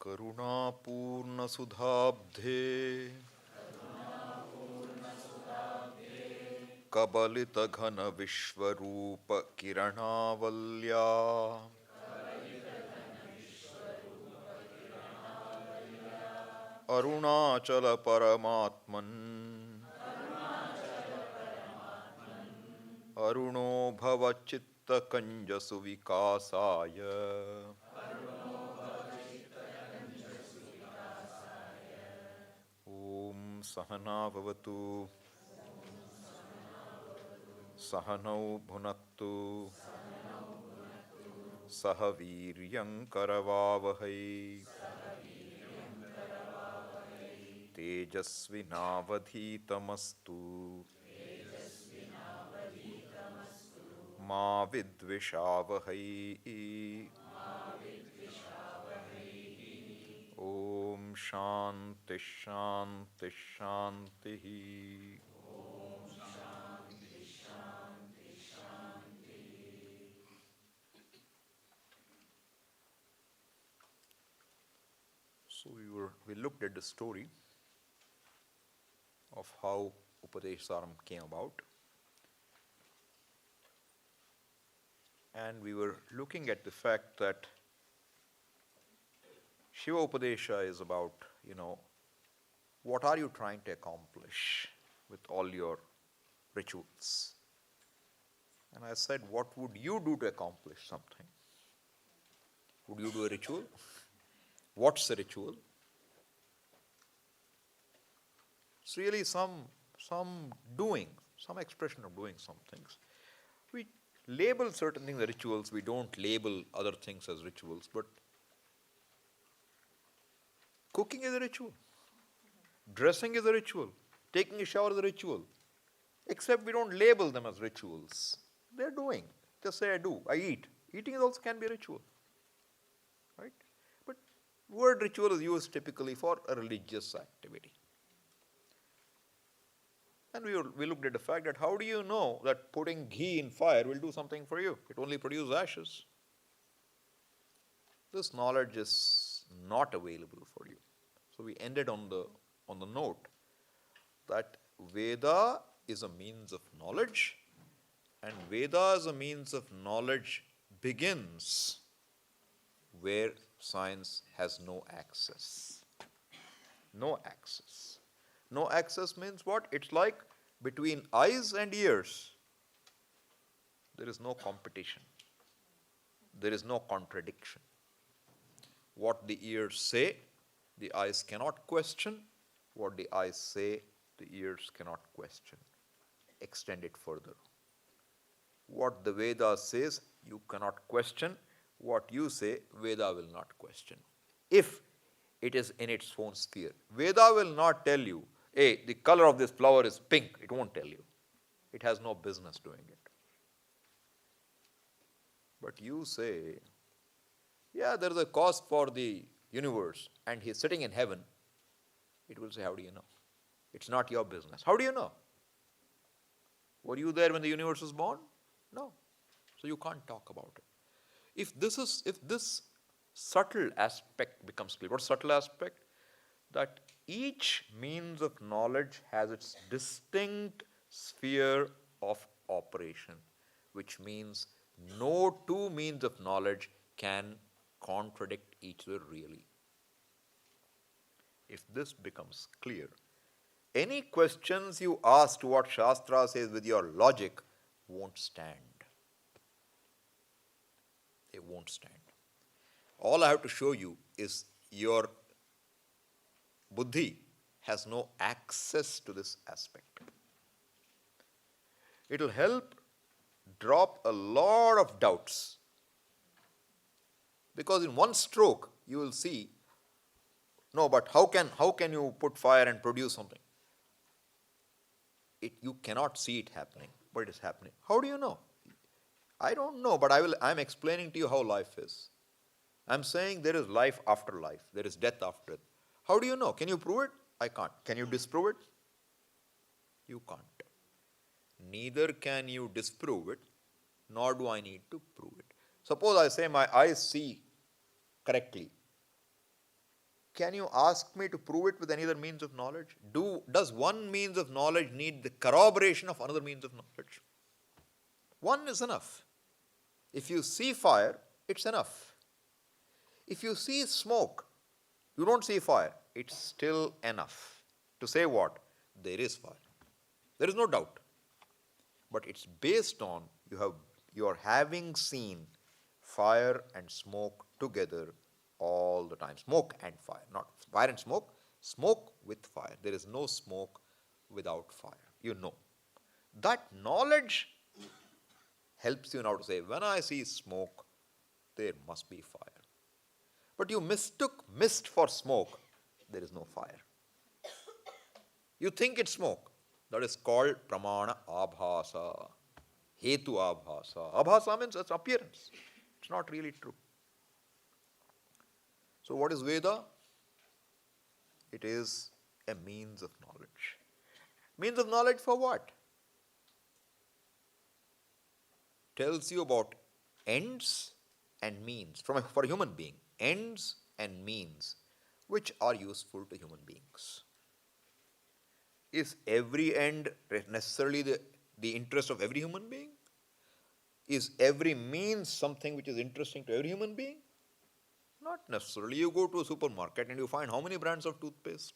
करुणापूर्णसुधाब्धे कबलितघनविश्वरूपकिरणावल्या अरुणाचलपरमात्मन् अरुणो भवचित्तकञ्जसुविकासाय ॐ सहना भवतु सहनौ भुनक्तु सह वीर्यङ्करवावहै तेजस्विनावधीतमस्तु मा विद्विषावहै ॐ शान्ति शान्ति शान्तिः So we looked at the story of how Upadesharam came about, and we were looking at the fact that Shiva Upadesha is about, what are you trying to accomplish with all your rituals? And I said, what would you do to accomplish something? Would you do a ritual? What's a ritual? It's really some doing, some expression of doing some things. We label certain things as rituals. We don't label other things as rituals, but cooking is a ritual. Dressing is a ritual. Taking a shower is a ritual. Except we don't label them as rituals. They're doing. Just say I do, I eat. Eating also can be a ritual. Right? But word ritual is used typically for a religious activity. And we looked at the fact that how do you know that putting ghee in fire will do something for you? It only produces ashes. This knowledge is not available for you. So we ended on the note that Veda is a means of knowledge, and Veda as a means of knowledge begins where science has no access. No access. No access means what? It's like between eyes and ears. There is no competition. There is no contradiction. What the ears say, the eyes cannot question. What the eyes say, the ears cannot question. Extend it further. What the Veda says, you cannot question. What you say, Veda will not question. If it is in its own sphere. Veda will not tell you, hey, the color of this flower is pink. It won't tell you. It has no business doing it. But you say, yeah, there is a cause for the universe and he is sitting in heaven. It will say, how do you know? It's not your business. How do you know? Were you there when the universe was born? No. So you can't talk about it. If this subtle aspect becomes clear, what subtle aspect? That each means of knowledge has its distinct sphere of operation, which means no two means of knowledge can contradict each other really. If this becomes clear, any questions you ask to what Shastra says with your logic won't stand. They won't stand. All I have to show you is your buddhi has no access to this aspect. It will help drop a lot of doubts. Because in one stroke, you will see, no, but how can you put fire and produce something? You cannot see it happening, but it is happening. How do you know? I don't know, but I'm explaining to you how life is. I'm saying there is life after life. There is death after death. How do you know? Can you prove it? I can't. Can you disprove it? You can't. Neither can you disprove it, nor do I need to prove it. Suppose I say my eyes see correctly. Can you ask me to prove it with any other means of knowledge? Does one means of knowledge need the corroboration of another means of knowledge? One is enough. If you see fire, it's enough. If you see smoke, you don't see fire, it's still enough to say what? There is fire. There is no doubt. But it's based on you are having seen fire and smoke together all the time. Smoke and fire, not fire and smoke, smoke with fire. There is no smoke without fire. You know. That knowledge helps you now to say, when I see smoke, there must be fire. But you mistook mist for smoke, there is no fire. You think it's smoke. That is called pramana abhasa, hetu abhasa. Abhasa means its appearance. It's not really true. So what is Veda? It is a means of knowledge. Means of knowledge for what? Tells you about ends and means for a human being. Ends and means which are useful to human beings. Is every end necessarily the interest of every human being? Is every means something which is interesting to every human being? Not necessarily. You go to a supermarket and you find how many brands of toothpaste?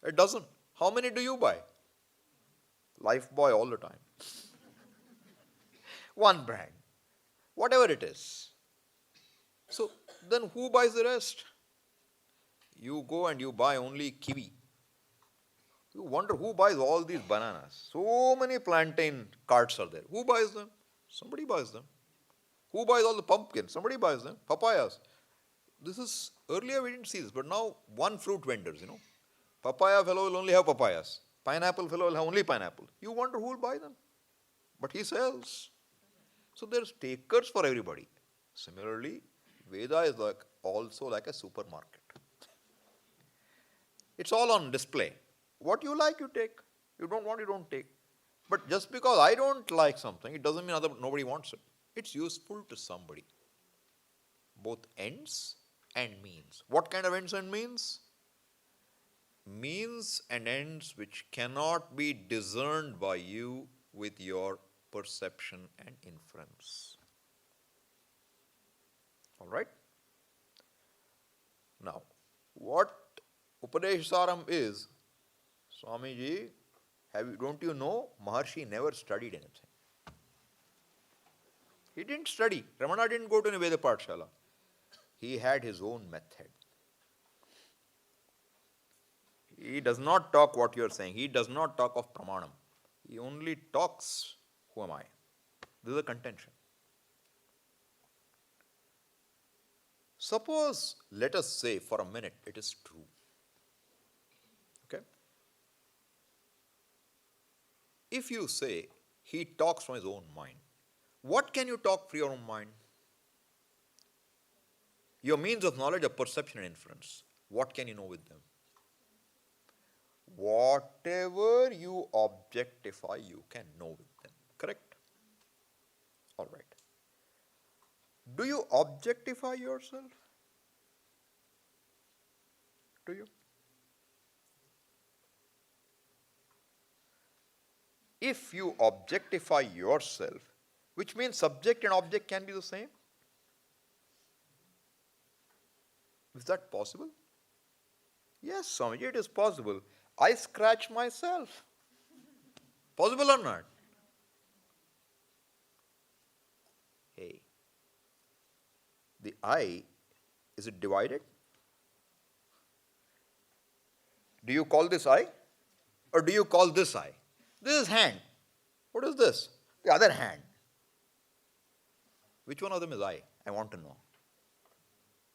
A dozen. How many do you buy? Lifebuoy all the time. One brand. Whatever it is. So then who buys the rest? You go and you buy only kiwi. You wonder who buys all these bananas. So many plantain carts are there. Who buys them? Somebody buys them. Who buys all the pumpkins? Somebody buys them. Papayas. Earlier we didn't see this, but now one fruit vendors, Papaya fellow will only have papayas. Pineapple fellow will have only pineapple. You wonder who will buy them. But he sells. So there's takers for everybody. Similarly, Veda is also like a supermarket. It's all on display. What you like, you take. You don't want, you don't take. But just because I don't like something, it doesn't mean nobody wants it. It's useful to somebody. Both ends and means. What kind of ends and means? Means and ends which cannot be discerned by you with your perception and inference. All right? Now, what Upadeshasaram is, Swamiji, don't you know, Maharshi never studied anything. He didn't study. Ramana didn't go to any Veda Pathshala. He had his own method. He does not talk what you are saying. He does not talk of Pramanam. He only talks, who am I? This is a contention. Suppose, let us say for a minute, it is true. Okay? If you say he talks from his own mind, what can you talk from your own mind? Your means of knowledge are perception and inference. What can you know with them? Whatever you objectify, you can know with them. Correct? All right. Do you objectify yourself? Do you? If you objectify yourself, which means subject and object can be the same? Is that possible? Yes, Swamiji, it is possible. I scratch myself. Possible or not? Hey, the eye, is it divided? Do you call this eye? Or do you call this eye? This is hand. What is this? The other hand. Which one of them is I? I want to know.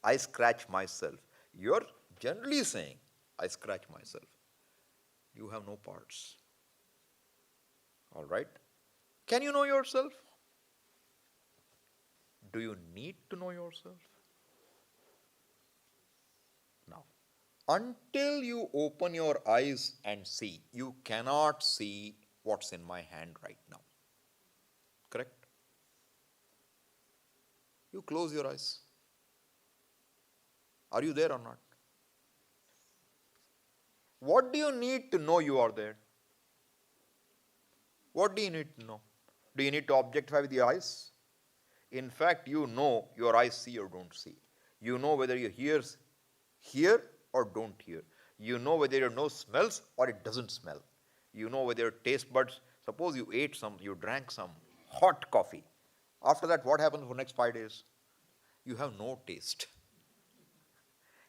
I scratch myself. You're generally saying, I scratch myself. You have no parts. All right? Can you know yourself? Do you need to know yourself? Now, until you open your eyes and see, you cannot see what's in my hand right now. Correct? You close your eyes. Are you there or not? What do you need to know you are there? What do you need to know? Do you need to objectify with your eyes? In fact, you know your eyes see or don't see. You know whether your ears hear or don't hear. You know whether your nose smells or it doesn't smell. You know whether your taste buds, suppose you drank some hot coffee. After that, what happens for the next 5 days? You have no taste.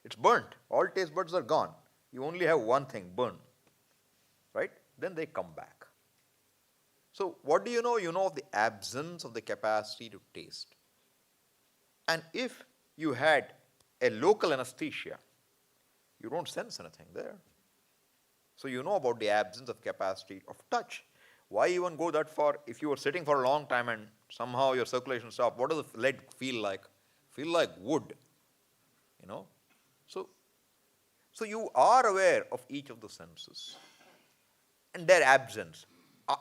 It's burnt. All taste buds are gone. You only have one thing, burn. Right? Then they come back. So what do you know? You know of the absence of the capacity to taste. And if you had a local anesthesia, you don't sense anything there. So you know about the absence of capacity of touch. Why even go that far? If you were sitting for a long time and somehow your circulation stopped, what does the leg feel like? Feel like wood. You know? So you are aware of each of the senses and their absence.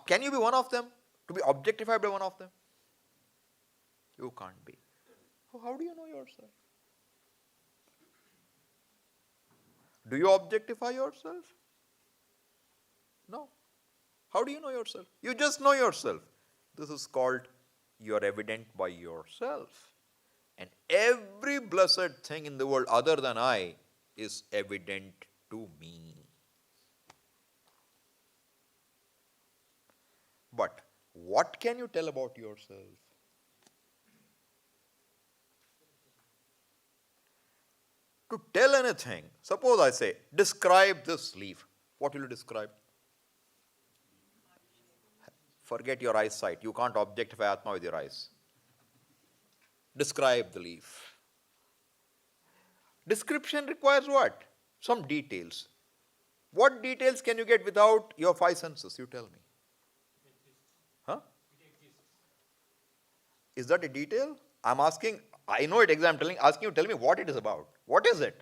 Can you be one of them? To be objectified by one of them? You can't be. So how do you know yourself? Do you objectify yourself? No. How do you know yourself? You just know yourself. This is called you are evident by yourself. And every blessed thing in the world other than I is evident to me. But what can you tell about yourself? To tell anything, suppose I say, describe this leaf. What will you describe? Forget your eyesight. You can't objectify Atma with your eyes. Describe the leaf. Description requires what? Some details. What details can you get without your 5 senses? You tell me. Huh? Is that a detail? I'm asking, I know it exactly, I'm asking you, tell me what it is about. What is it?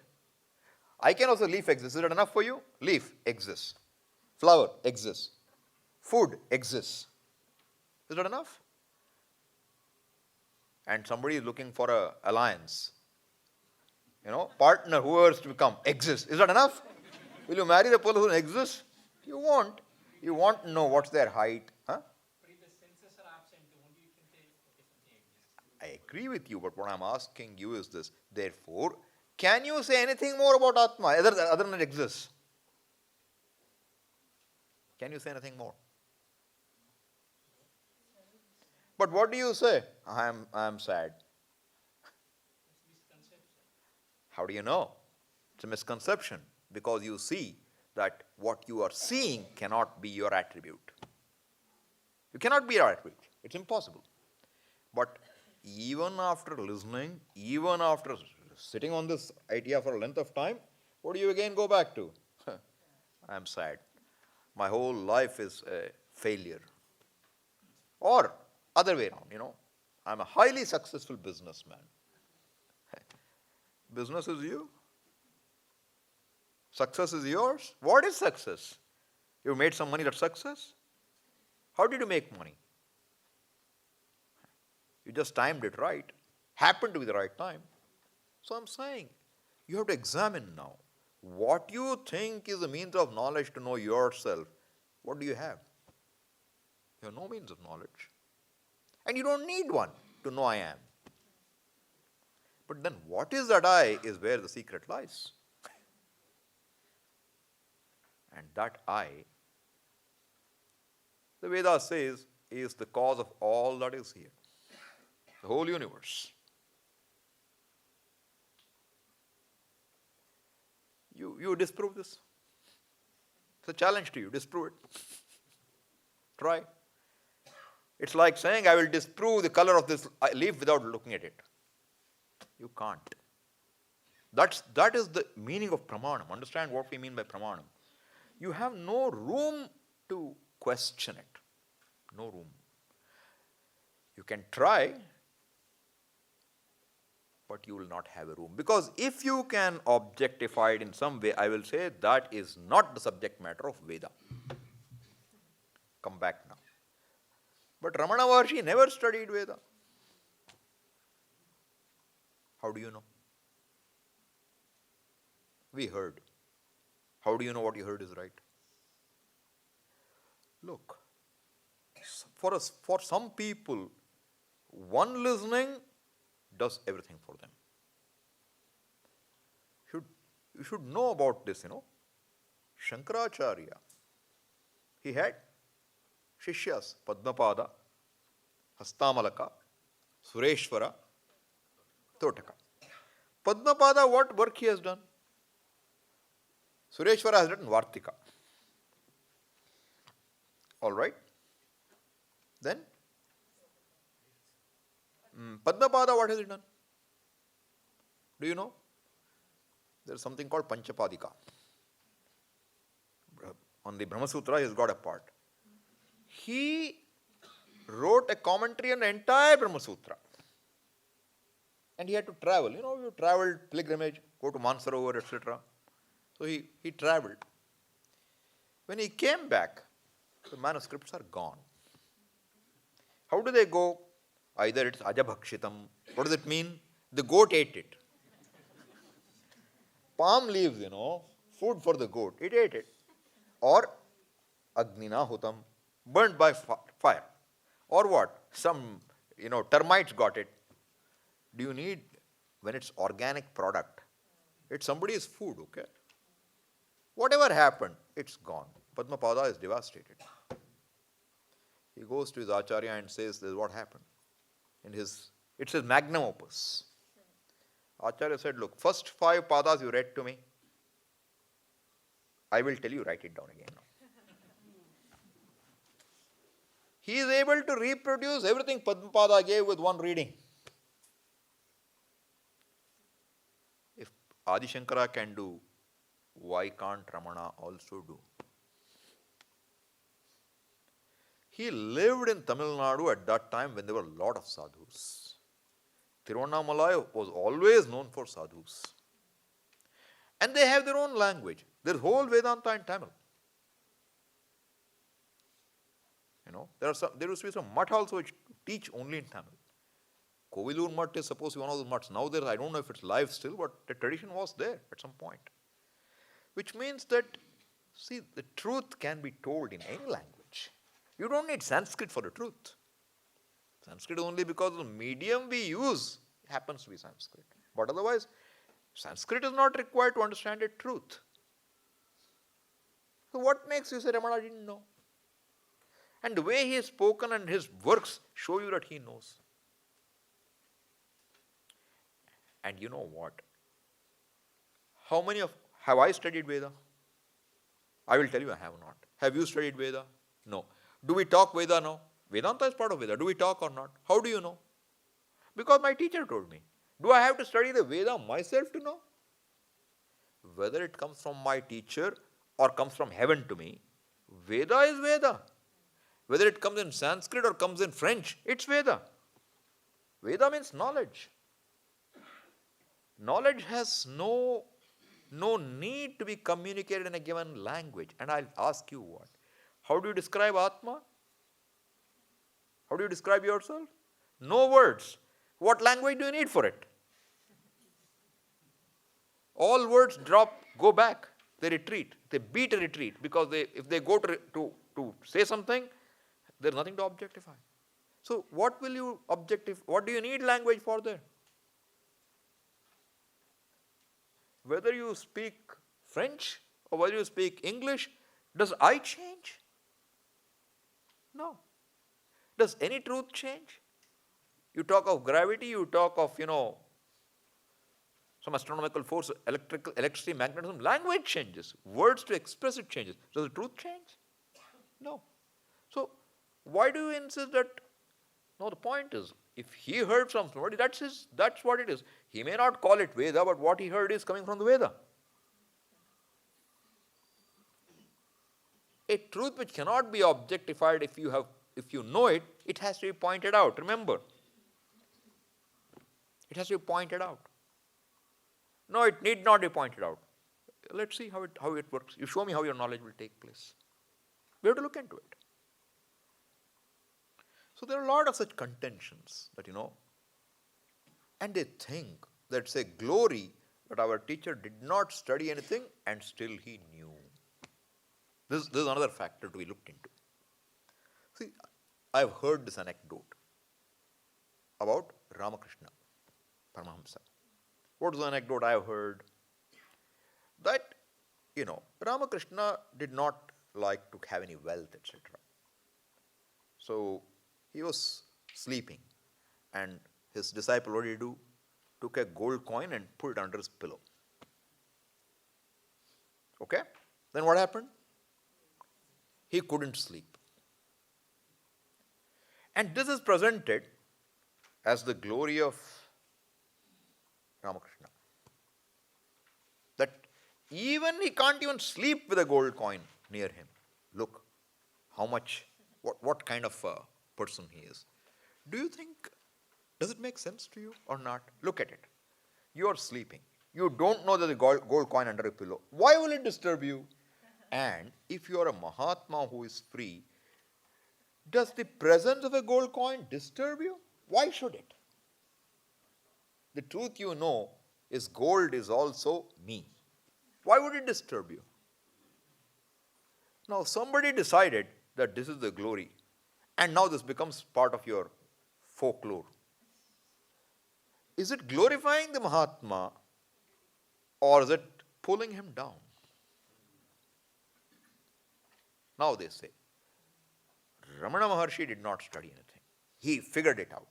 I can also leaf exists. Is that enough for you? Leaf exists. Flower exists. Food exists. Is that enough? And somebody is looking for an alliance. Partner, whoever is to become, exists. Is that enough? Will you marry the person who exists? You won't. You want to know what's their height. Huh? But if the senses are absent, only you can say, okay, something exists. I agree with you, but what I'm asking you is this. Therefore, can you say anything more about Atma other than it exists? Can you say anything more? But what do you say? I am sad. It's misconception. How do you know? It's a misconception because you see that what you are seeing cannot be your attribute. You cannot be your attribute. It's impossible. But even after listening, even after sitting on this idea for a length of time, what do you again go back to? I am sad. My whole life is a failure. Or other way around, I'm a highly successful businessman. Business is you. Success is yours. What is success? You made some money, that's success? How did you make money? You just timed it right. Happened to be the right time. So I'm saying, you have to examine now. What you think is a means of knowledge to know yourself, what do you have? You have no means of knowledge. And you don't need one to know I am. But then what is that I is where the secret lies. And that I, the Veda says, is the cause of all that is here. The whole universe. You disprove this. It's a challenge to you. Disprove it. Try. It's like saying, I will disprove the color of this leaf without looking at it. You can't. That is the meaning of pramanam. Understand what we mean by pramanam. You have no room to question it. No room. You can try, but you will not have a room. Because if you can objectify it in some way, I will say that is not the subject matter of Veda. Come back now. But Ramana Maharshi never studied Veda. How do you know? We heard. How do you know what you heard is right? Look, for some people, one listening does everything for them. You should know about this, Shankaracharya, he had Shishyas, Padmapada, Hastamalaka, Sureshwara, Totaka. Padmapada, what work he has done? Sureshwara has written Vartika. Alright. Then, Padmapada, what has he done? Do you know? There is something called Panchapadika. On the Brahma Sutra, he has got a part. He wrote a commentary on the entire Brahma Sutra. And he had to travel. You traveled pilgrimage, go to Mansarovar, etc. So he traveled. When he came back, the manuscripts are gone. How do they go? Either it's Ajabhakshitam. What does it mean? The goat ate it. Palm leaves, food for the goat. It ate it. Or Agnina Hutam, burnt by fire. Or what? Some, termites got it. Do you need, when it's organic product, it's somebody's food, okay? Whatever happened, it's gone. Padmapada is devastated. He goes to his Acharya and says, this is what happened. It's his magnum opus. Acharya said, look, first 5 padas you read to me, I will tell you, write it down again now. He is able to reproduce everything Padmapada gave with one reading. If Adi Shankara can do, why can't Ramana also do? He lived in Tamil Nadu at that time when there were a lot of sadhus. Tiruvannamalai was always known for sadhus. And they have their own language. There's whole Vedanta in Tamil. There used to be some mutt also which teach only in Tamil. Kovilur Mutt is supposed to be one of those mutts. Now I don't know if it's live still, but the tradition was there at some point. Which means that, see, the truth can be told in any language. You don't need Sanskrit for the truth. Sanskrit only because the medium we use happens to be Sanskrit. But otherwise, Sanskrit is not required to understand the truth. So what makes you say Ramana didn't know? And the way he has spoken and his works show you that he knows. And you know what? Have I studied Veda? I will tell you I have not. Have you studied Veda? No. Do we talk Veda now? Vedanta is part of Veda. Do we talk or not? How do you know? Because my teacher told me. Do I have to study the Veda myself to know? Whether it comes from my teacher or comes from heaven to me, Veda is Veda. Whether it comes in Sanskrit or comes in French, it's Veda. Veda means knowledge. Knowledge has no need to be communicated in a given language. And I'll ask you what? How do you describe Atma? How do you describe yourself? No words. What language do you need for it? All words go back. They retreat. They beat a retreat because if they go to say something, there's nothing to objectify. So what will you what do you need language for there? Whether you speak French or whether you speak English, does I change? No. Does any truth change? You talk of gravity, you talk of, some astronomical force, electricity, magnetism, language changes. Words to express it changes. Does the truth change? No. So, why do you insist that? No, the point is, if he heard from somebody, that's what it is. He may not call it Veda, but what he heard is coming from the Veda. A truth which cannot be objectified if you know it, it has to be pointed out. Remember. It has to be pointed out. No, it need not be pointed out. Let's see how it works. You show me how your knowledge will take place. We have to look into it. So there are a lot of such contentions that, and they think that, say, glory, that our teacher did not study anything and still he knew. This is another factor to be looked into. See, I've heard this anecdote about Ramakrishna Paramahamsa. What is the anecdote I have heard? That, Ramakrishna did not like to have any wealth, etc. So he was sleeping, and his disciple, what did he do? Took a gold coin and put it under his pillow. Okay? Then what happened? He couldn't sleep. And this is presented as the glory of Ramakrishna. That even he can't even sleep with a gold coin near him. Look how much, what kind of a person he is. Do you think, does it make sense to you or not? Look at it. You are sleeping. You don't know there's a gold coin under a pillow. Why will it disturb you? And if you are a Mahatma who is free, does the presence of a gold coin disturb you? Why should it? The truth you know is gold is also me. Why would it disturb you? Now somebody decided that this is the glory, and now this becomes part of your folklore. Is it glorifying the Mahatma or is it pulling him down? Now they say, Ramana Maharshi did not study anything. He figured it out.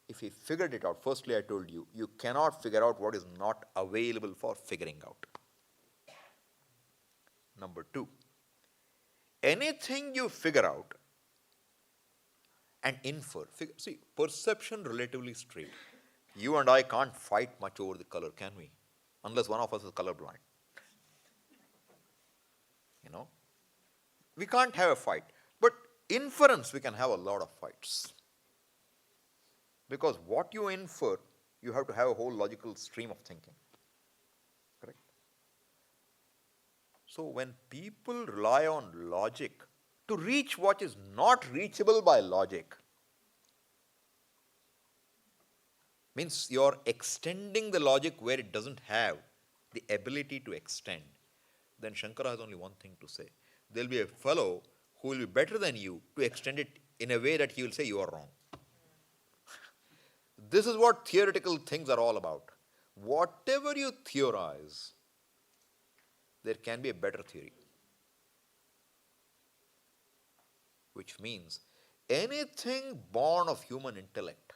If he figured it out, firstly I told you, you cannot figure out what is not available for figuring out. Number two, anything you figure out and infer, see, perception relatively straight. You and I can't fight much over the color, can we? Unless one of us is colorblind. We can't have a fight. But inference, we can have a lot of fights. Because what you infer, you have to have a whole logical stream of thinking. Correct? So when people rely on logic to reach what is not reachable by logic, means you're extending the logic where it doesn't have the ability to extend, then Shankara has only one thing to say. There'll be a fellow who will be better than you to extend it in a way that he will say you are wrong. This is what theoretical things are all about. Whatever you theorize, there can be a better theory. Which means anything born of human intellect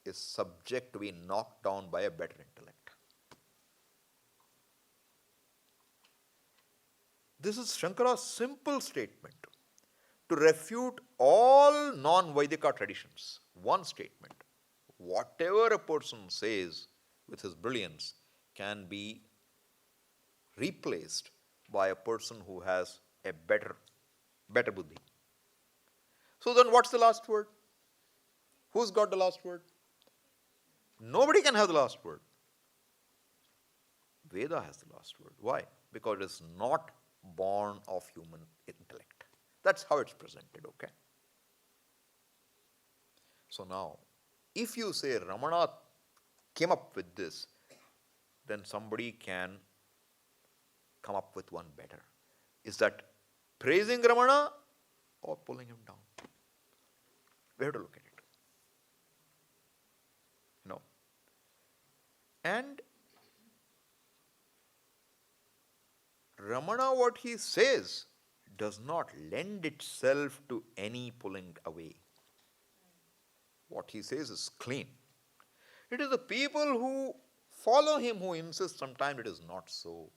is subject to be knocked down by a better intellect. This is Shankara's simple statement to refute all non-Vaidika traditions. One statement. Whatever a person says with his brilliance can be replaced by a person who has a better buddhi. So then what's the last word? Who's got the last word? Nobody can have the last word. Veda has the last word. Why? Because it is not born of human intellect. That's how it's presented, okay? So now, if you say Ramana came up with this, then somebody can come up with one better. Is that praising Ramana or pulling him down? We have to look at it. And Ramana, what he says, does not lend itself to any pulling away. What he says is clean. It is the people who follow him who insist sometimes it is not so.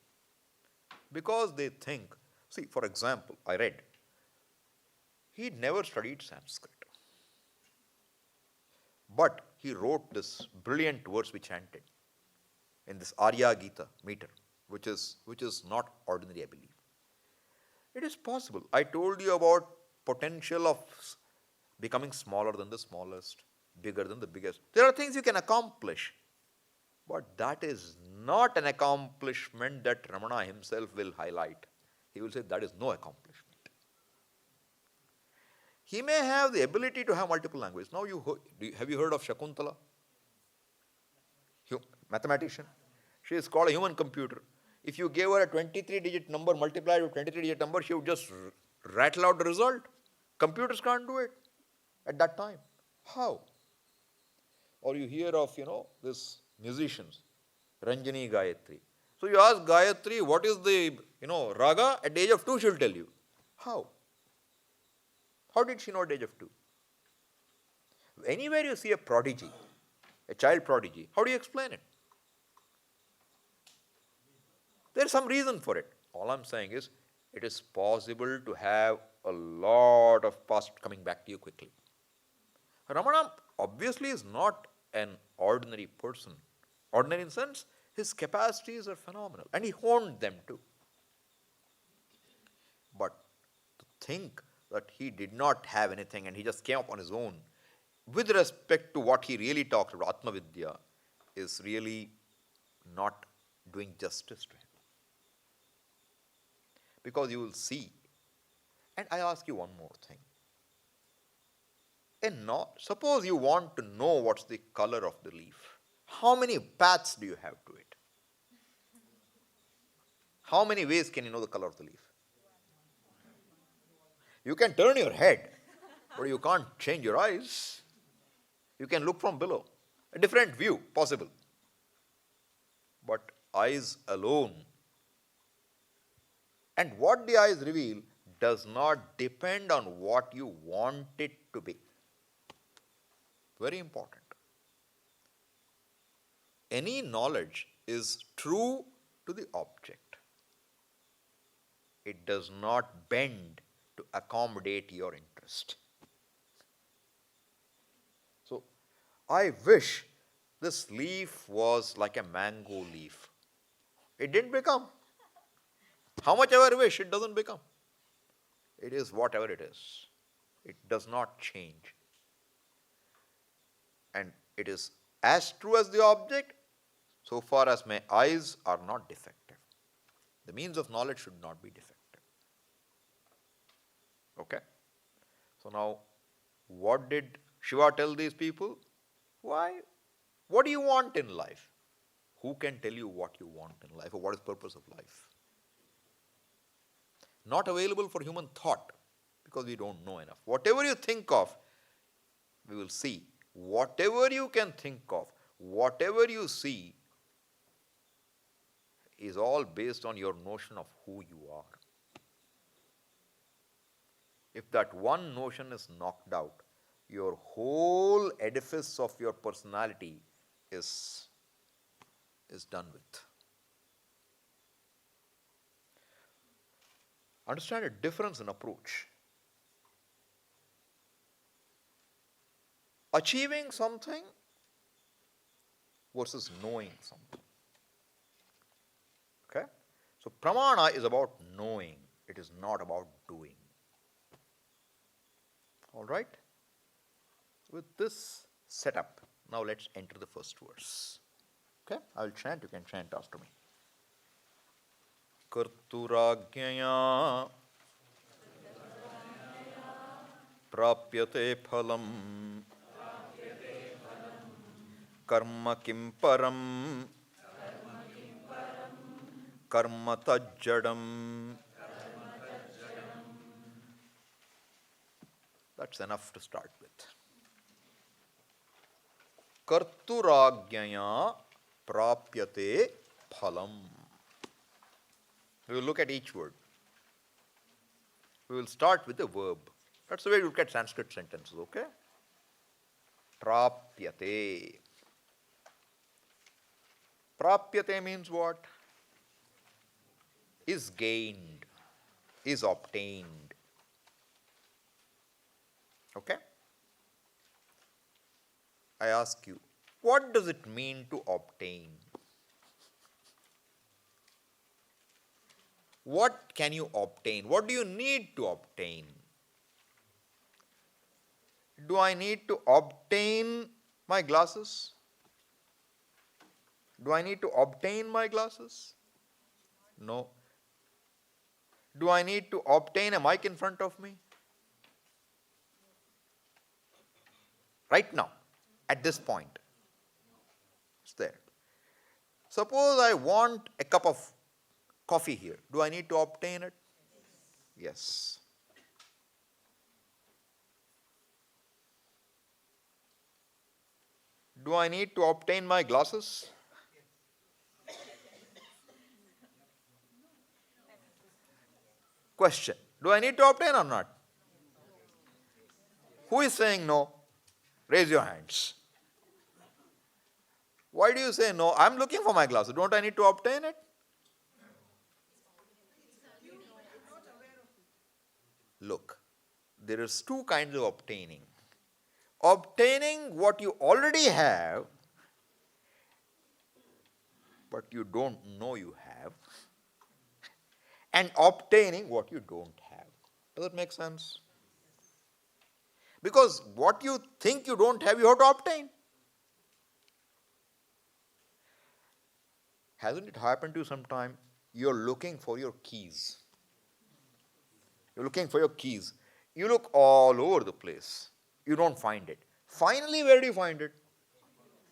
Because they think, see, for example, I read, he never studied Sanskrit. But he wrote this brilliant verse which chanted in this Arya Gita meter, which is not ordinary, I believe. It is possible. I told you about potential of becoming smaller than the smallest, bigger than the biggest. There are things you can accomplish, but that is not an accomplishment that Ramana himself will highlight. He will say that is no accomplishment. He may have the ability to have multiple languages. Now, have you heard of Shakuntala? mathematician. She is called a human computer. If you gave her a 23-digit number multiplied with 23-digit number, she would just rattle out the result. Computers can't do it at that time. How? Or you hear of, this musicians, Ranjani Gayatri. So you ask Gayatri, what is the, raga? At the age of 2, she'll tell you. How? How did she know at the age of 2? Anywhere you see a prodigy, a child prodigy, how do you explain it? There's some reason for it. All I'm saying is, it is possible to have a lot of past coming back to you quickly. Ramana obviously is not an ordinary person. Ordinary in the sense, his capacities are phenomenal, and he honed them too. But to think that he did not have anything and he just came up on his own, with respect to what he really talked about, Atma Vidya, is really not doing justice to him. Because you will see, and I ask you one more thing. Suppose you want to know what's the color of the leaf. How many paths do you have to it? How many ways can you know the color of the leaf? You can turn your head, but you can't change your eyes. You can look from below. A different view possible. But eyes alone. And what the eyes reveal does not depend on what you want it to be. Very important. Any knowledge is true to the object. It does not bend to accommodate your interest. So, I wish this leaf was like a mango leaf. It didn't become. How much ever I wish, it doesn't become. It is whatever it is. It does not change. And it is as true as the object, so far as my eyes are not defective. The means of knowledge should not be defective. Okay? So now, what did Shiva tell these people? Why? What do you want in life? Who can tell you what you want in life or what is the purpose of life? Not available for human thought because we don't know enough. Whatever you think of, we will see. Whatever you can think of, whatever you see, is all based on your notion of who you are. If that one notion is knocked out, your whole edifice of your personality is done with. Understand a difference in approach. Achieving something versus knowing something. Okay? So pramana is about knowing. It is not about doing. All right? With this setup, now let's enter the first verse. Okay? I will chant, you can chant after me. Karturajñaya prapyate phalam karma kim param karma tajjadam. That's enough to start with. Karturajñaya prapyate phalam. We will look at each word. We will start with the verb. That's the way we look at Sanskrit sentences, okay? Prapyate. Prapyate means what? Is gained, is obtained. Okay? I ask you, what does it mean to obtain? What can you obtain? What do you need to obtain? Do I need to obtain my glasses? Do I need to obtain my glasses? No. Do I need to obtain a mic in front of me? Right now, at this point. It's there. Suppose I want a cup of coffee here. Do I need to obtain it? Yes. Do I need to obtain my glasses? Question. Do I need to obtain or not? Who is saying no? Raise your hands. Why do you say no? I'm looking for my glasses. Don't I need to obtain it? Look, there is two kinds of obtaining. Obtaining what you already have, but you don't know you have, and obtaining what you don't have. Does that make sense? Because what you think you don't have, you have to obtain. Hasn't it happened to you sometime? You're looking for your keys. You're looking for your keys. You look all over the place. You don't find it. Finally, where do you find it?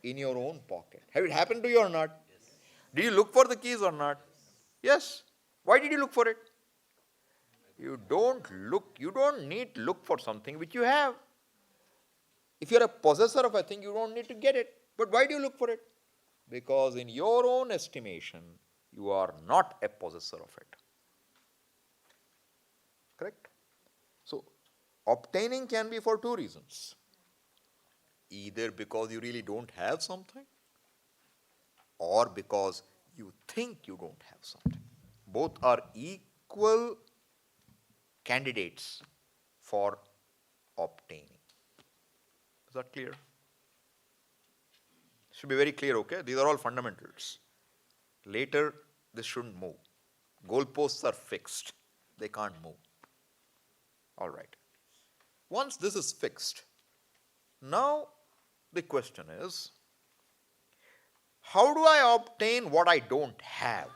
In your own pocket. Have it happened to you or not? Yes. Did you look for the keys or not? Yes. Why did you look for it? You don't need to look for something which you have. If you're a possessor of a thing, you don't need to get it. But why do you look for it? Because in your own estimation, you are not a possessor of it. Correct? So, obtaining can be for two reasons. Either because you really don't have something, or because you think you don't have something. Both are equal candidates for obtaining. Is that clear? Should be very clear, okay? These are all fundamentals. Later, this shouldn't move. Goalposts are fixed. They can't move. All right. Once this is fixed, now the question is, how do I obtain what I don't have?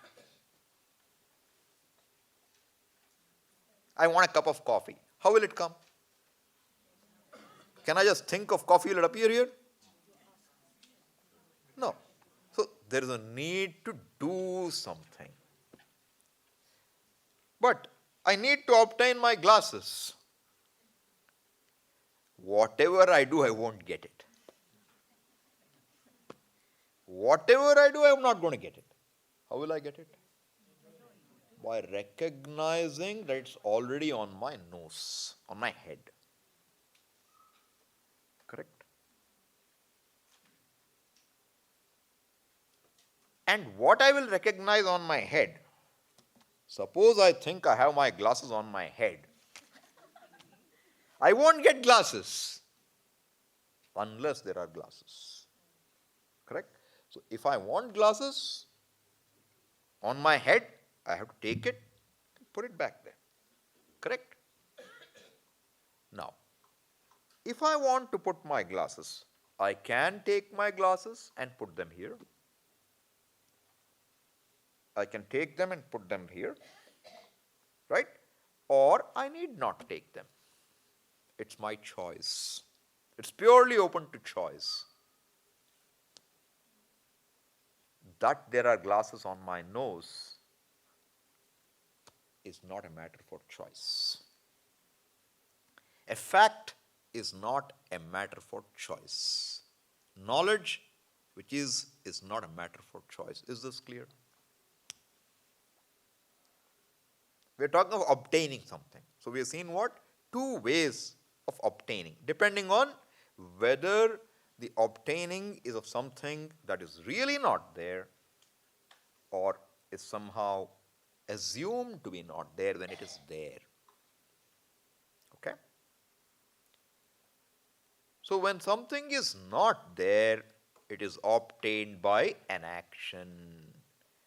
I want a cup of coffee. How will it come? Can I just think of coffee, will it appear here? No. So there is a need to do something. But I need to obtain my glasses. Whatever I do, I won't get it. Whatever I do, I am not going to get it. How will I get it? By recognizing that it's already on my nose, on my head. Correct? And what I will recognize on my head, suppose I think I have my glasses on my head. I won't get glasses unless there are glasses. Correct? So if I want glasses on my head, I have to take it and put it back there. Correct? Now, if I want to put my glasses, I can take my glasses and put them here. I can take them and put them here. Right? Or I need not take them. It's my choice. It's purely open to choice. That there are glasses on my nose is not a matter for choice. A fact is not a matter for choice. Knowledge, which is not a matter for choice. Is this clear? We are talking of obtaining something. So we have seen what? Two ways of obtaining, depending on whether the obtaining is of something that is really not there or is somehow assumed to be not there when it is there. Okay? So when something is not there, it is obtained by an action.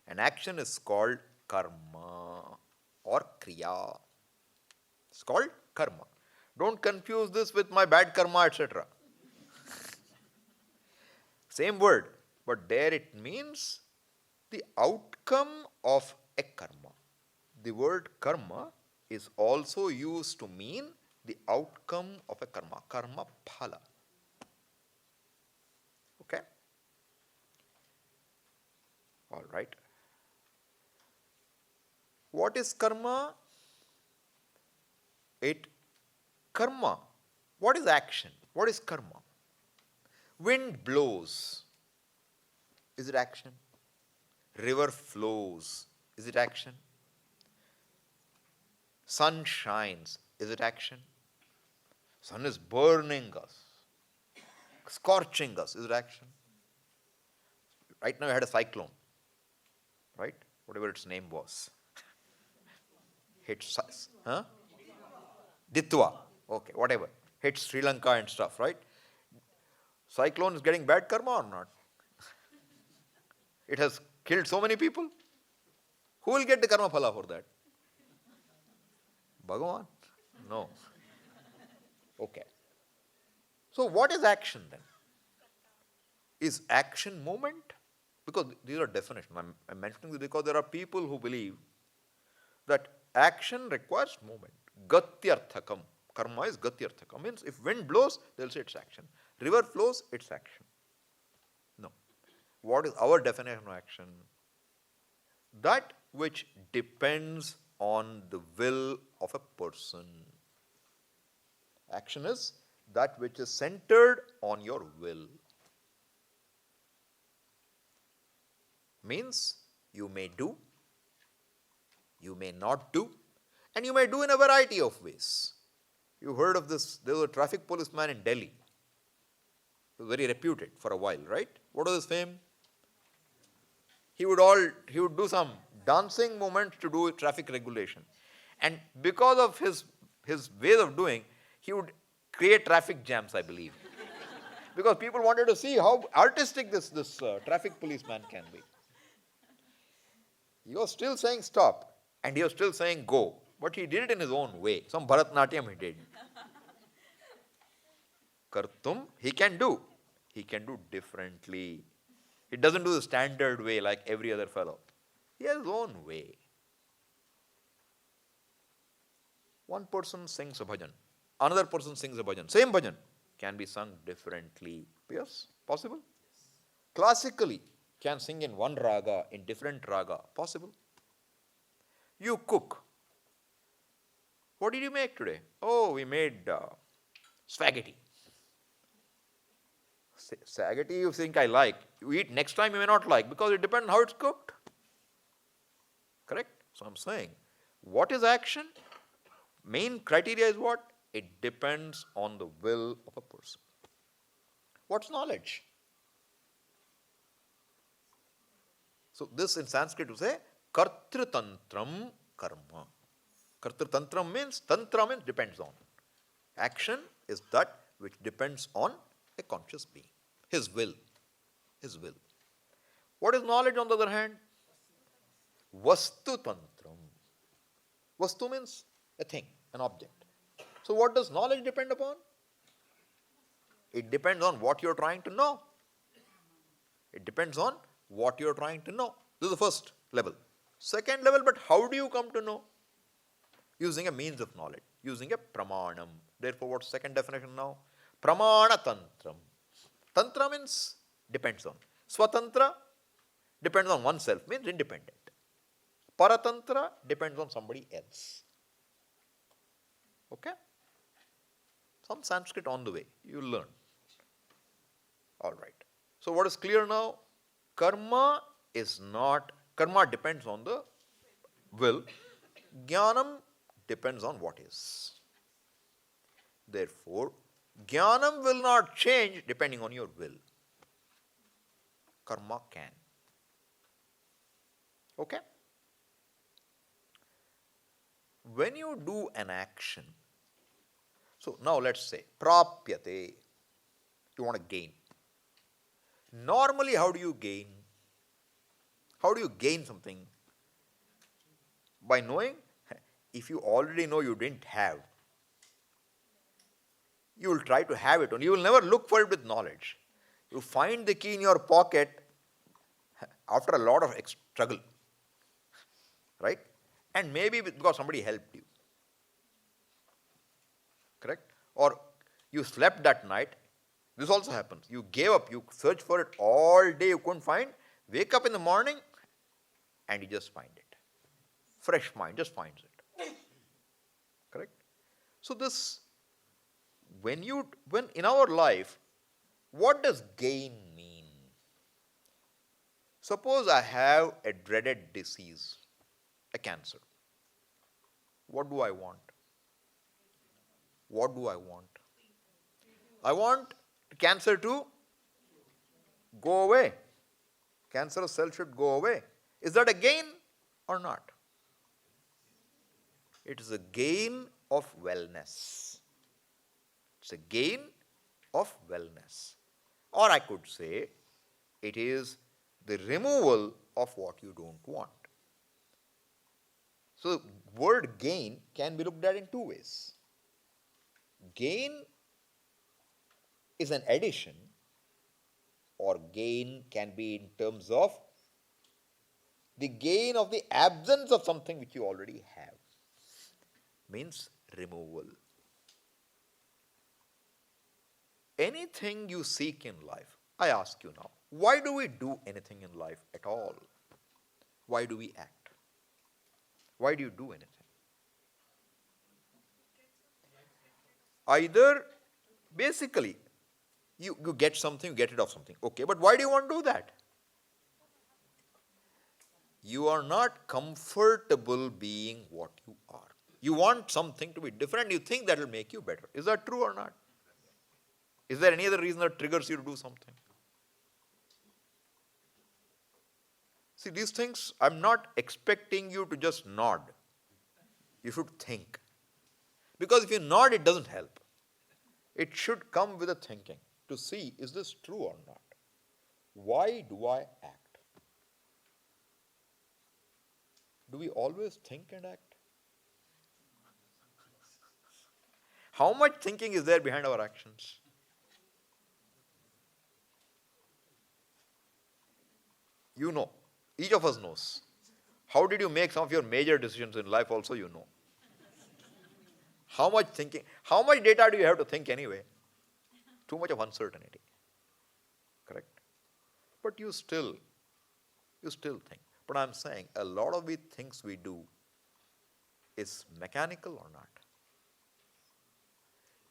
An action is called karma or kriya. It's called karma. Don't confuse this with my bad karma, etc. Same word, but there it means the outcome of a karma. The word karma is also used to mean the outcome of a karma, karma phala. Okay? All right. What is karma? Karma. What is action? What is karma? Wind blows. Is it action? River flows. Is it action? Sun shines. Is it action? Sun is burning us, scorching us. Is it action? Right now, I had a cyclone, right? Whatever its name was. Hit, huh? Ditwa. Okay, whatever. Hit Sri Lanka and stuff, right? Cyclone is getting bad karma or not? It has killed so many people. Who will get the karma phala for that? Bhagavan? No. Okay. So what is action then? Is action movement? Because these are definitions. I'm mentioning this because there are people who believe that action requires movement. Gatyarthakam. Karma is gatyarthakam. Means if wind blows, they'll say it's action. River flows, it's action. No. What is our definition of action? That which depends on the will of a person. Action is that which is centered on your will. Means you may do, you may not do, and you may do in a variety of ways. You heard of this, there was a traffic policeman in Delhi. He was very reputed for a while, right? What was his fame? He would do some dancing movements to do traffic regulation. And because of his ways of doing, he would create traffic jams, I believe. Because people wanted to see how artistic this traffic policeman can be. He was still saying stop, and he was still saying go. But he did it in his own way. Some Bharatnatyam he did. Kartum, he can do. He can do differently. He doesn't do the standard way like every other fellow. He has his own way. One person sings a bhajan. Another person sings a bhajan. Same bhajan can be sung differently. Yes, possible. Classically, can sing in one raga, in different raga. Possible. You cook. What did you make today? Oh, we made spaghetti. Spaghetti you think I like. You eat next time you may not like because it depends how it's cooked. Correct? So I'm saying, what is action? Main criteria is what? It depends on the will of a person. What's knowledge? So this in Sanskrit we say, kartritantram karma. Kartritantram means, tantra means depends on. Action is that which depends on a conscious being. His will. His will. What is knowledge on the other hand? Vastu tantram. Vastu means a thing, an object. So what does knowledge depend upon? It depends on what you're trying to know. It depends on what you're trying to know. This is the first level. Second level, but how do you come to know? Using a means of knowledge, using a pramanam. Therefore, what's second definition now? Pramana tantram. Tantra means depends on. Swatantra depends on oneself, means independent. Paratantra depends on somebody else. Okay? Some Sanskrit on the way, you will learn. Alright. So what is clear now? Karma depends on the will. Jnanam depends on what is. Therefore, Jnanam will not change depending on your will. Karma can. Okay? When you do an action, so now let's say, prapyate, you want to gain. Normally, how do you gain? How do you gain something? By knowing, if you already know you didn't have, you will try to have it, and you will never look for it with knowledge. You find the key in your pocket after a lot of struggle, right? And maybe because somebody helped you. Correct? Or you slept that night. This also happens. You gave up. You searched for it all day. You couldn't find. Wake up in the morning and you just find it. Fresh mind just finds it. Correct? So this, when in our life, what does gain mean? Suppose I have a dreaded disease, a cancer. What do I want? What do I want? I want cancer to go away. Cancerous cell should go away. Is that a gain or not? It is a gain of wellness. It's a gain of wellness. Or I could say, it is the removal of what you don't want. So, the word gain can be looked at in two ways. Gain is an addition, or gain can be in terms of the gain of the absence of something which you already have. Means removal. Anything you seek in life, I ask you now, why do we do anything in life at all? Why do we act? Why do you do anything? Either, basically, you get something, you get rid of something. Okay, but why do you want to do that? You are not comfortable being what you are. You want something to be different, you think that will make you better. Is that true or not? Is there any other reason that triggers you to do something? See, these things, I'm not expecting you to just nod. You should think. Because if you nod, it doesn't help. It should come with a thinking to see, is this true or not? Why do I act? Do we always think and act? How much thinking is there behind our actions? You know. Each of us knows. How did you make some of your major decisions in life also you know. How much thinking, how much data do you have to think anyway? Too much of uncertainty. Correct? But you still think. But I'm saying a lot of the things we do is mechanical or not.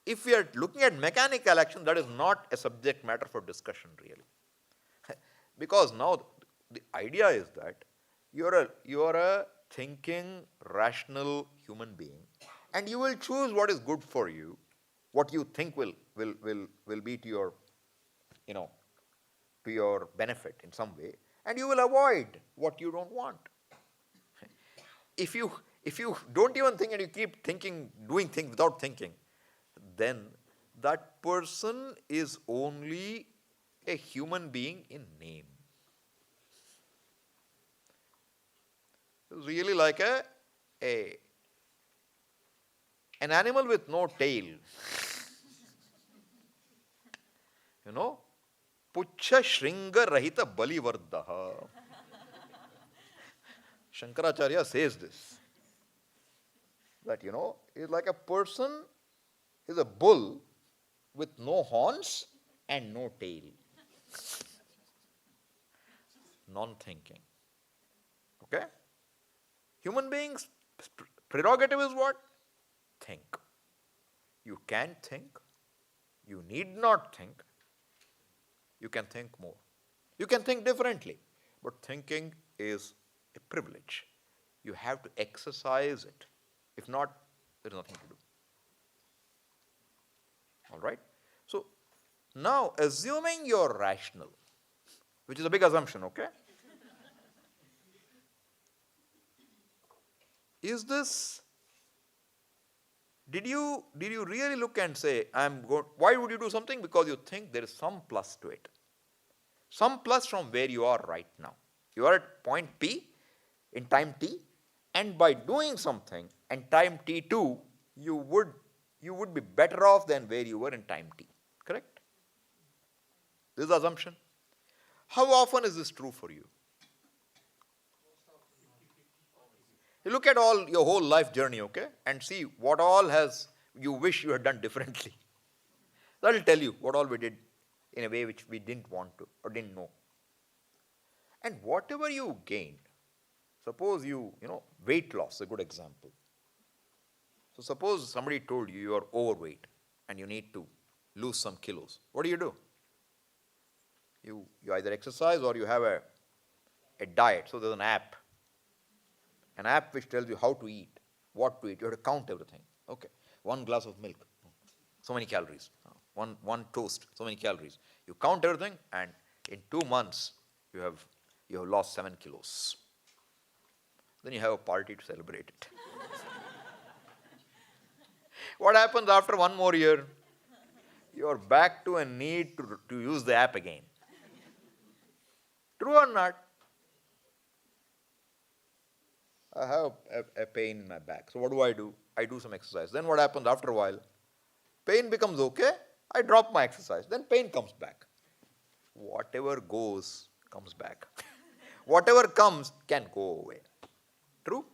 If we are looking at mechanical action, that is not a subject matter for discussion really. Because now the idea is that you are a thinking, rational human being, and you will choose what is good for you, what you think will be to your, to your benefit in some way, and you will avoid what you don't want. If you don't even think and you keep thinking, doing things without thinking, then that person is only a human being in name. Really like an animal with no tail. Puchha Shringa Rahita Balivardaha. Shankaracharya says this. That, is like a person is a bull with no horns and no tail. Non-thinking. Okay? Human beings' prerogative is what? Think. You can think. You need not think. You can think more. You can think differently. But thinking is a privilege. You have to exercise it. If not, there is nothing to do. All right? So, now assuming you're rational, which is a big assumption, okay? Is this, did you really look and say, why would you do something? Because you think there is some plus to it. Some plus from where you are right now. You are at point P in time T, and by doing something and time T2, you would be better off than where you were in time T. Correct? This is the assumption. How often is this true for you? You look at your whole life journey, okay, and see what all you wish you had done differently. That will tell you what all we did in a way which we didn't want to or didn't know. And whatever you gained, Suppose weight loss is a good example. So suppose somebody told you you are overweight and you need to lose some kilos. What do? You either exercise or you have a diet. So there's an app which tells you how to eat, what to eat. You have to count everything. Okay, 1 glass of milk, so many calories. One toast, so many calories. You count everything, and in 2 months you have lost 7 kilos. Then you have a party to celebrate it. What happens after 1 more year? You're back to a need to use the app again. True or not? I have a pain in my back. So what do? I do some exercise. Then what happens after a while? Pain becomes okay. I drop my exercise. Then pain comes back. Whatever goes comes back. Whatever comes can go away. True?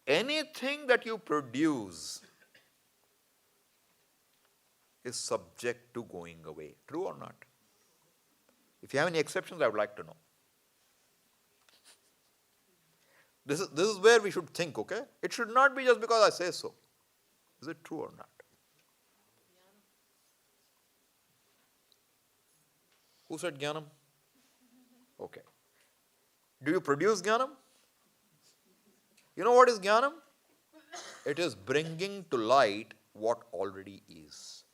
Anything that you produce is subject to going away. True or not? If you have any exceptions, I would like to know. This is where we should think, okay? It should not be just because I say so. Is it true or not? Who said Jnanam? Okay. Do you produce Jnanam? You know what is Jnanam? It is bringing to light what already is.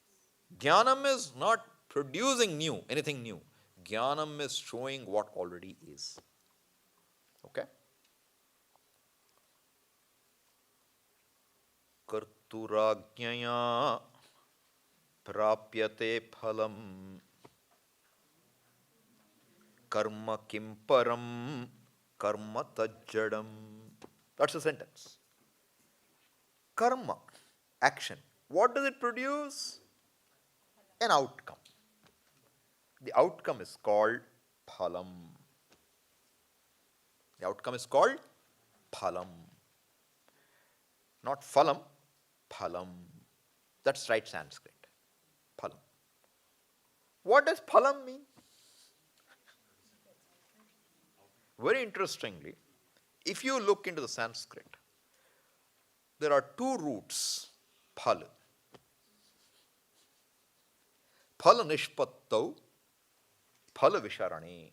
Jnanam is not producing anything new. Jnanam is showing what already is. Okay? Karturajñaya prapyate phalam karma kim param karma tajjadam. That's the sentence. Karma, action. What does it produce? An outcome. The outcome is called phalam. The outcome is called phalam. Not phalam, phalam. That's right Sanskrit. Phalam. What does phalam mean? Very interestingly, if you look into the Sanskrit, there are 2 roots, phal. Phal nishpattau, phal visharane.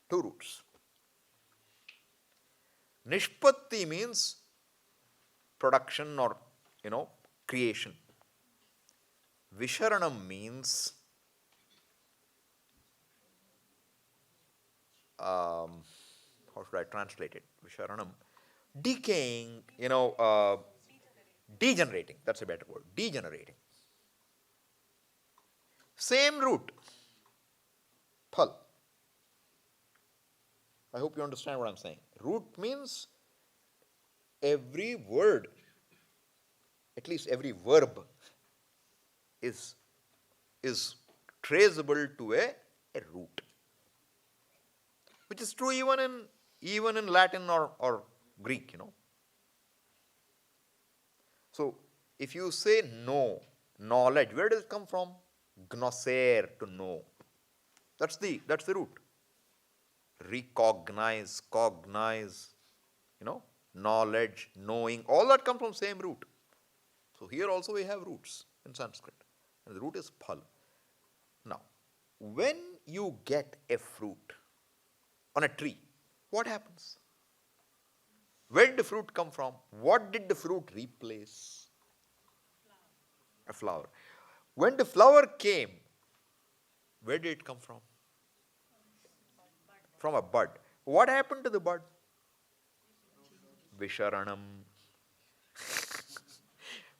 2 roots. Nishpatti means production or, creation. Visharanam means how should I translate it? Visharanam. Decaying, degenerating. That's a better word. Degenerating. Same root. Phal. I hope you understand what I'm saying. Root means every word, at least every verb, is traceable to a root. Which is true even in Latin or Greek, So if you say know, knowledge, where does it come from? Gnoser, to know. That's the root. Recognize, cognize, knowledge, knowing, all that comes from same root. So here also we have roots in Sanskrit. And the root is phal. Now, when you get a fruit on a tree, what happens? Where did the fruit come from? What did the fruit replace? A flower. When the flower came, where did it come from? From a bud. What happened to the bud? Visharanam.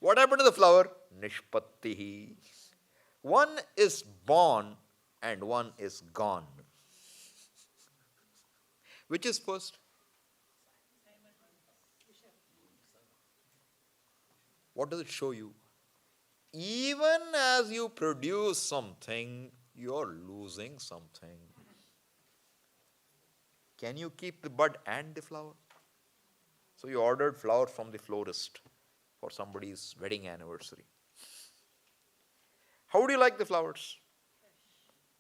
What happened to the flower? Nishpattihi. One is born and one is gone. Which is first? What does it show you? Even as you produce something, you're losing something. Can you keep the bud and the flower? So you ordered flowers from the florist for somebody's wedding anniversary. How do you like the flowers?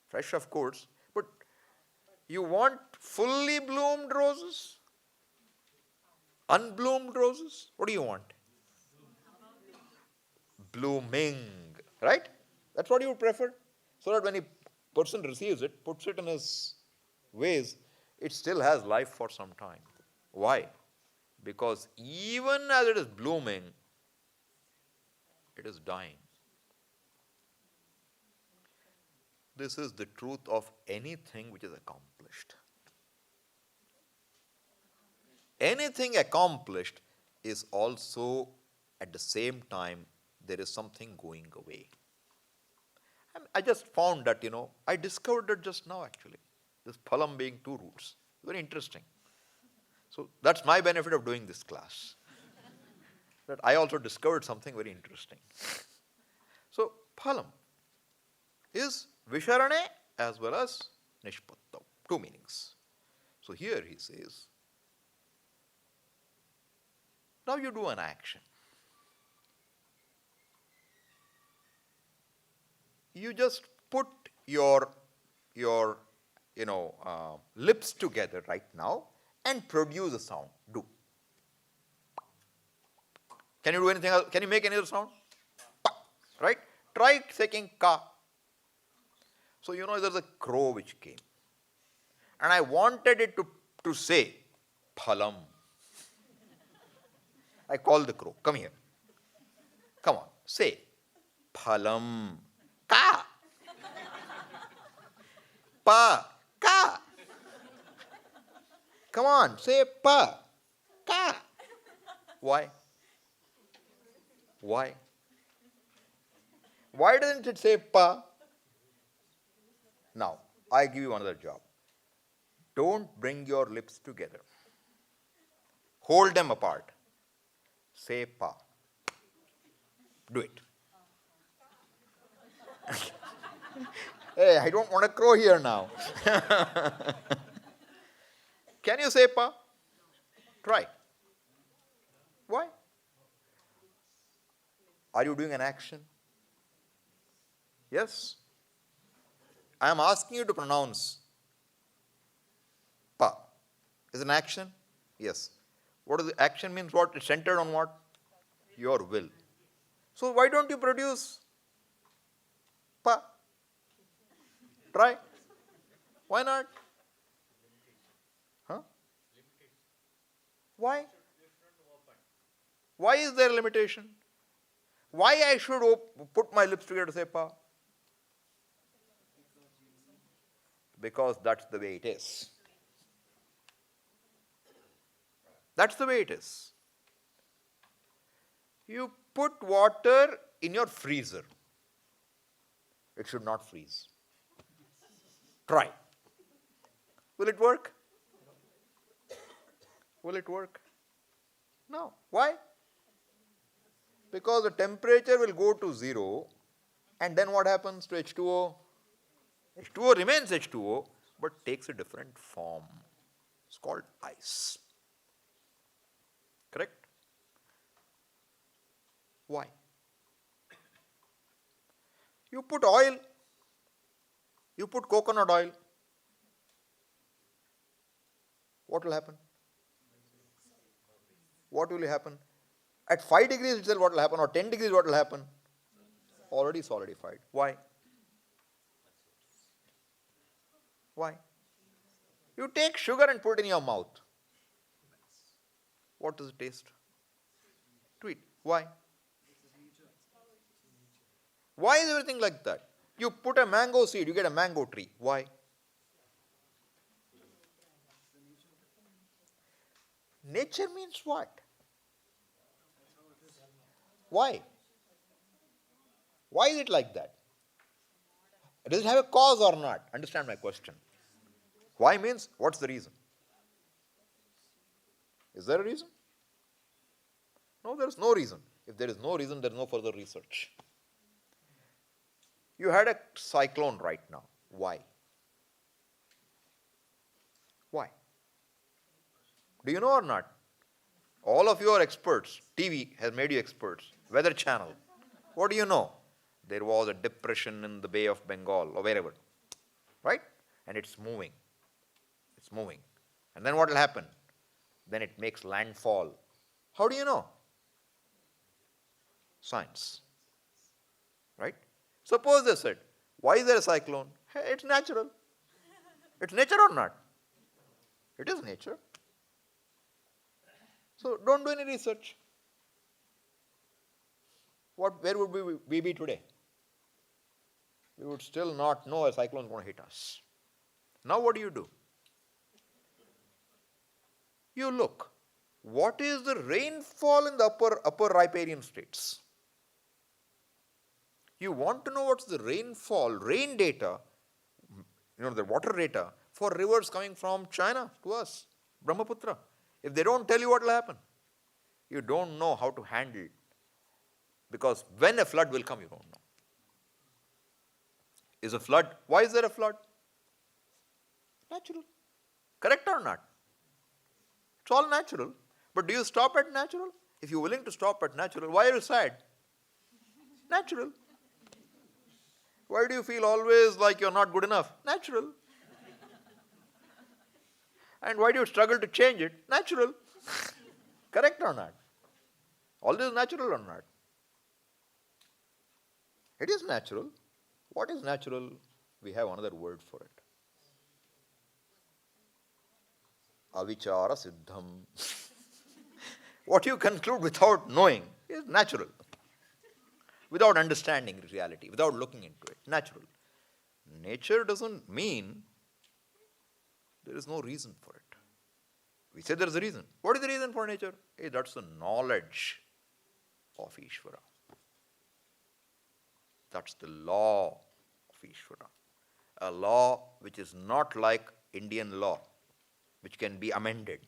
Fresh, of course. But You want fully bloomed roses? Unbloomed roses? What do you want? Blooming. Right? That's what you would prefer. So that when a person receives it, puts it in his vase, it still has life for some time. Why? Because even as it is blooming, it is dying. This is the truth of anything which is accomplished. Anything accomplished is also at the same time there is something going away. And I just found that, I discovered it just now actually. This phalam being two roots. Very interesting. So that's my benefit of doing this class. That I also discovered something very interesting. So phalam is visharane as well as nishpattam. Two meanings. So here he says, now you do an action. You just put your lips together right now and produce a sound. Do. Can you do anything else? Can you make any other sound? Pa, right? Try taking ka. So there's a crow which came. And I wanted it to say phalam. I called the crow. Come here. Come on. Say phalam. Ka. Pa. Ka. Come on. Say pa. Ka. Why? Why? Why doesn't it say pa? Now, I give you another job. Don't bring your lips together. Hold them apart. Say pa. Do it. Hey, I don't want a crow here now. Can you say pa? Try. Why? Are you doing an action? Yes? I am asking you to pronounce pa. Is an action? Yes. What is the action means? What? It's centered on what? Your will. So why don't you produce pa? Try. Why not? Huh? Why? Why is there a limitation? Why I should put my lips together to say pa? Because that's the way it is. That's the way it is. You put water in your freezer. It should not freeze. Try. Will it work? Will it work? No. Why? Because the temperature will go to 0, and then what happens to H2O? H2O remains H2O, but takes a different form. It's called ice. Correct? Why? You put oil, you put coconut oil. What will happen? What will happen? At 5 degrees itself, what will happen? Or 10 degrees, what will happen? Already solidified. Why? Why? You take sugar and put it in your mouth. What does it taste? Sweet. Why? Why is everything like that? You put a mango seed, you get a mango tree. Why? Nature means what? Why? Why is it like that? Does it have a cause or not? Understand my question. Why means what's the reason? Is there a reason? No, there is no reason. If there is no reason, there is no further research. You had a cyclone right now. Why? Why? Do you know or not? All of you are experts. TV has made you experts. Weather Channel. What do you know? There was a depression in the Bay of Bengal or wherever. Right? And it's moving. It's moving. And then what will happen? Then it makes landfall. How do you know? Science. Right? Suppose they said, why is there a cyclone? Hey, it's natural. It's nature or not? It is nature. So don't do any research. Where would we be today? We would still not know a cyclone is going to hit us. Now what do? You look. What is the rainfall in the upper riparian states? You want to know what's the rainfall, rain data, the water data for rivers coming from China to us, Brahmaputra. If they don't tell you what will happen, you don't know how to handle it. Because when a flood will come, you don't know. Is a flood, why is there a flood? Natural. Correct or not? It's all natural. But do you stop at natural? If you're willing to stop at natural, why are you sad? Natural. Why do you feel always like you're not good enough? Natural. And why do you struggle to change it? Natural. Correct or not? All this is natural or not? It is natural. What is natural? We have another word for it. Avichara siddham. What you conclude without knowing is natural. Without understanding reality, without looking into it. Natural. Nature doesn't mean there is no reason for it. We say there is a reason. What is the reason for nature? Hey, that's the knowledge of Ishvara. That's the law of Ishvara. A law which is not like Indian law, which can be amended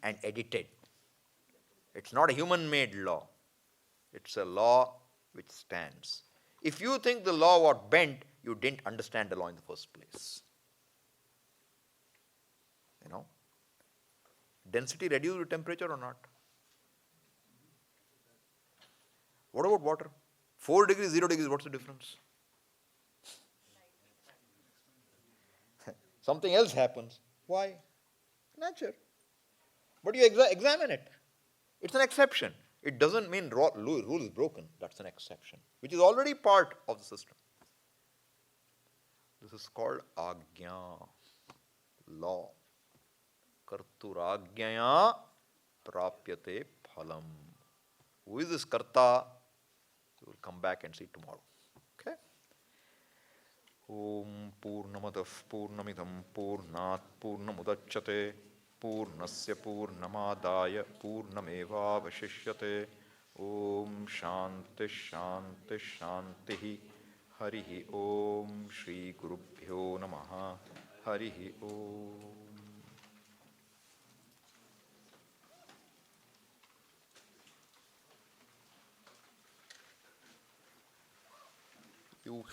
and edited. It's not a human-made law. It's a law which stands. If you think the law was bent, you didn't understand the law in the first place. Density reduced with temperature or not? What about water? 4 degrees, 0 degrees, what's the difference? Something else happens. Why? Nature. But you examine it. It's an exception. It doesn't mean rule is broken. That's an exception, which is already part of the system. This is called agya, law. Karturāgyaya prapyate phalam. Who is this karta? We will come back and see tomorrow. Okay? Om Purnamadav Purnamidam Purnat Purnamudachyate Purnasya Purnamadaya Purnameva Vashishyate. Om Shanti Shanti Shanti. Harihi Om Shri Gurubhyo Namaha. Harihi Om. You should